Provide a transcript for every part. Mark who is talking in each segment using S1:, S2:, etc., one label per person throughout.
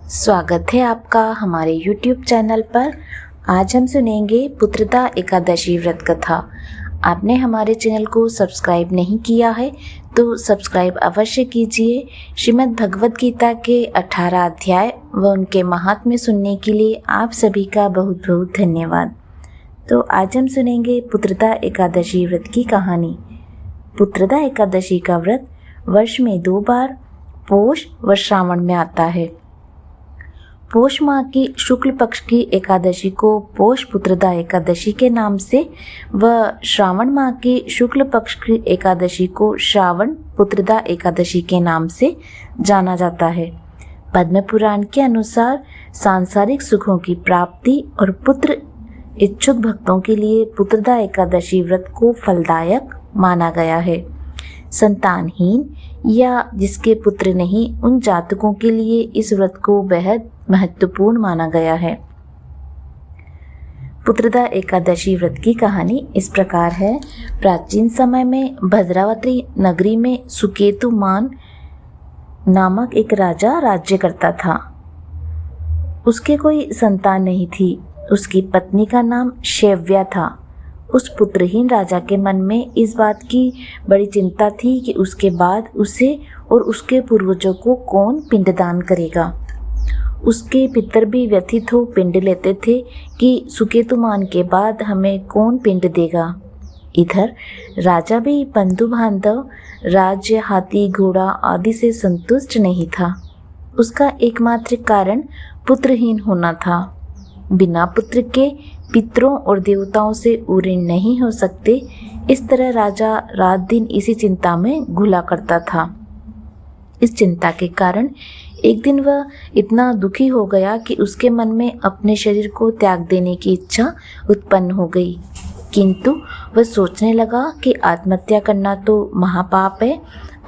S1: स्वागत है आपका हमारे YouTube चैनल पर। आज हम सुनेंगे पुत्रदा एकादशी व्रत कथा। आपने हमारे चैनल को सब्सक्राइब नहीं किया है तो सब्सक्राइब अवश्य कीजिए। श्रीमद् भगवद गीता के 18 अध्याय व उनके महात्म्य सुनने के लिए आप सभी का बहुत बहुत धन्यवाद। तो आज हम सुनेंगे पुत्रदा एकादशी व्रत की कहानी। पुत्रदा एकादशी का व्रत वर्ष में 2 बार पोष व श्रावण में आता है। पोष माह की शुक्ल पक्ष की एकादशी को पोष पुत्रदा एकादशी के नाम से व श्रावण माह की शुक्ल पक्ष की एकादशी को श्रावण पुत्रदा एकादशी के नाम से जाना जाता है। पद्म पुराण के अनुसार सांसारिक सुखों की प्राप्ति और पुत्र इच्छुक भक्तों के लिए पुत्रदा एकादशी व्रत को फलदायक माना गया है। संतानहीन या जिसके पुत्र नहीं, उन जातकों के लिए इस व्रत को बेहद महत्वपूर्ण माना गया है। पुत्रदा एकादशी व्रत की कहानी इस प्रकार है। प्राचीन समय में भद्रावती नगरी में सुकेतुमान नामक एक राजा राज्य करता था। उसके कोई संतान नहीं थी। उसकी पत्नी का नाम शैव्या था। उस पुत्रहीन राजा के मन में इस बात की बड़ी चिंता थी कि उसके बाद उसे और उसके पूर्वजों को कौन पिंडदान करेगा। उसके पितर भी व्यथित हो पिंड लेते थे कि सुकेतुमान के बाद हमें कौन पिंड देगा। इधर राजा भी बंधु बांधव, राज्य, हाथी, घोड़ा आदि से संतुष्ट नहीं था। उसका एकमात्र कारण पुत्रहीन होना था। बिना पुत्र के पितरों और देवताओं से ऊऋण नहीं हो सकते। इस तरह राजा रात दिन इसी चिंता में घुला करता था। इस चिंता के कारण एक दिन वह इतना दुखी हो गया कि उसके मन में अपने शरीर को त्याग देने की इच्छा उत्पन्न हो गई। किंतु वह सोचने लगा कि आत्महत्या करना तो महापाप है,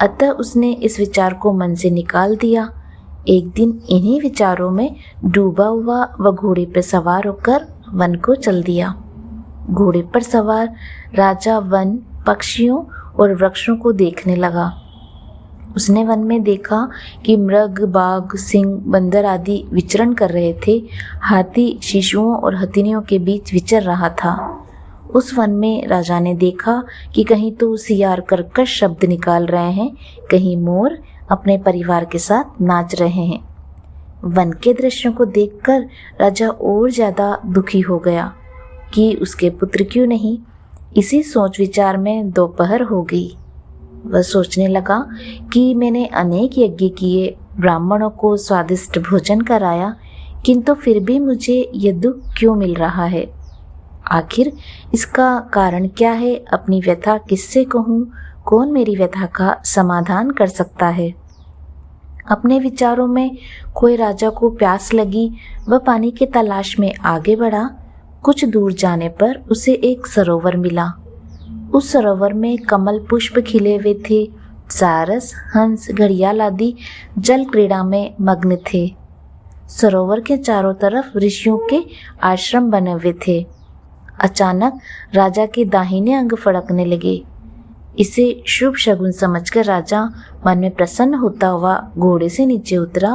S1: अतः उसने इस विचार को मन से निकाल दिया। एक दिन इन्हीं विचारों में डूबा हुआ वह घोड़े पर सवार होकर वन को चल दिया। घोड़े पर सवार राजा वन, पक्षियों और वृक्षों को देखने लगा। उसने वन में देखा कि मृग, बाघ, सिंह, बंदर आदि विचरण कर रहे थे। हाथी शिशुओं और हथिनियों के बीच विचर रहा था। उस वन में राजा ने देखा कि कहीं तो सियार कर्कश शब्द निकाल रहे हैं, कहीं मोर अपने परिवार के साथ नाच रहे हैं। वन के दृश्यों को देखकर राजा और ज्यादा दुखी हो गया कि उसके पुत्र क्यों नहीं। इसी सोच विचार में दोपहर हो गई। वह सोचने लगा कि मैंने अनेक यज्ञ किए, ब्राह्मणों को स्वादिष्ट भोजन कराया, किंतु फिर भी मुझे यह दुख क्यों मिल रहा है। आखिर इसका कारण क्या है। अपनी व्यथा किससे कहूँ, कौन मेरी व्यथा का समाधान कर सकता है। अपने विचारों में खोए राजा को प्यास लगी। वह पानी की तलाश में आगे बढ़ा। कुछ दूर जाने पर उसे एक सरोवर मिला। उस सरोवर में कमल पुष्प खिले हुए थे। सारस, हंस, घड़ियाल आदि जल क्रीड़ा में मग्न थे। सरोवर के चारों तरफ ऋषियों के आश्रम बने हुए थे। अचानक राजा के दाहिने अंग फड़कने लगे। इसे शुभ शगुन समझकर राजा मन में प्रसन्न होता हुआ घोड़े से नीचे उतरा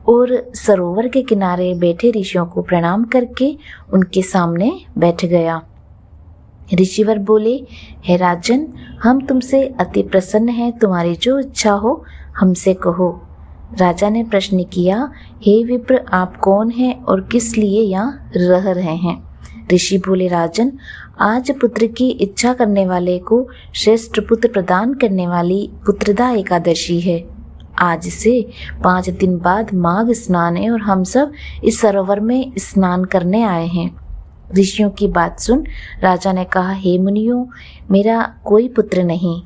S1: और सरोवर के किनारे बैठे ऋषियों को प्रणाम करके उनके सामने बैठ गया। ऋषिवर बोले, हे राजन, हम तुमसे अति प्रसन्न हैं। तुम्हारी जो इच्छा हो हमसे कहो। राजा ने प्रश्न किया, हे विप्र, आप कौन हैं और किस लिए यहाँ रह रहे हैं। ऋषि बोले, राजन, आज पुत्र की इच्छा करने वाले को श्रेष्ठ पुत्र प्रदान करने वाली पुत्रदा एकादशी है। आज से 5 दिन बाद माघ स्नान है और हम सब इस सरोवर में स्नान करने आए हैं। ऋषियों की बात सुन राजा ने कहा, हे मुनियों, मेरा कोई पुत्र नहीं।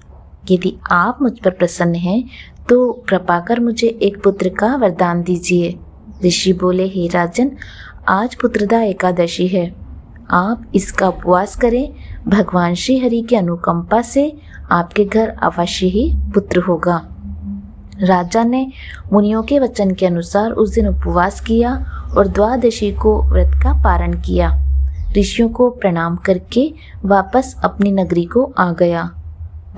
S1: यदि आप मुझ पर प्रसन्न हैं तो कृपा कर मुझे एक पुत्र का वरदान दीजिए। ऋषि बोले, हे राजन, आज पुत्रदा एकादशी है। आप इसका उपवास करें। भगवान श्री हरि की अनुकंपा से आपके घर अवश्य ही पुत्र होगा। राजा ने मुनियों के वचन के अनुसार उस दिन उपवास किया और द्वादशी को व्रत का पारण किया। ऋषियों को प्रणाम करके वापस अपनी नगरी को आ गया।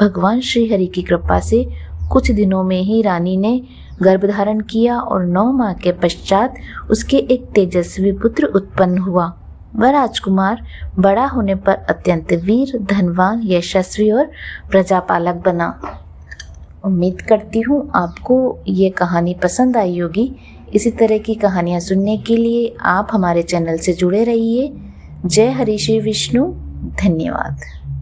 S1: भगवान श्री हरि की कृपा से कुछ दिनों में ही रानी ने गर्भधारण किया और 9 माह के पश्चात उसके एक तेजस्वी पुत्र उत्पन्न हुआ। वह राजकुमार बड़ा होने पर अत्यंत वीर, धनवान, यशस्वी और प्रजापालक बना। उम्मीद करती हूँ आपको ये कहानी पसंद आई होगी। इसी तरह की कहानियाँ सुनने के लिए आप हमारे चैनल से जुड़े रहिए। जय हरि श्री विष्णु। धन्यवाद।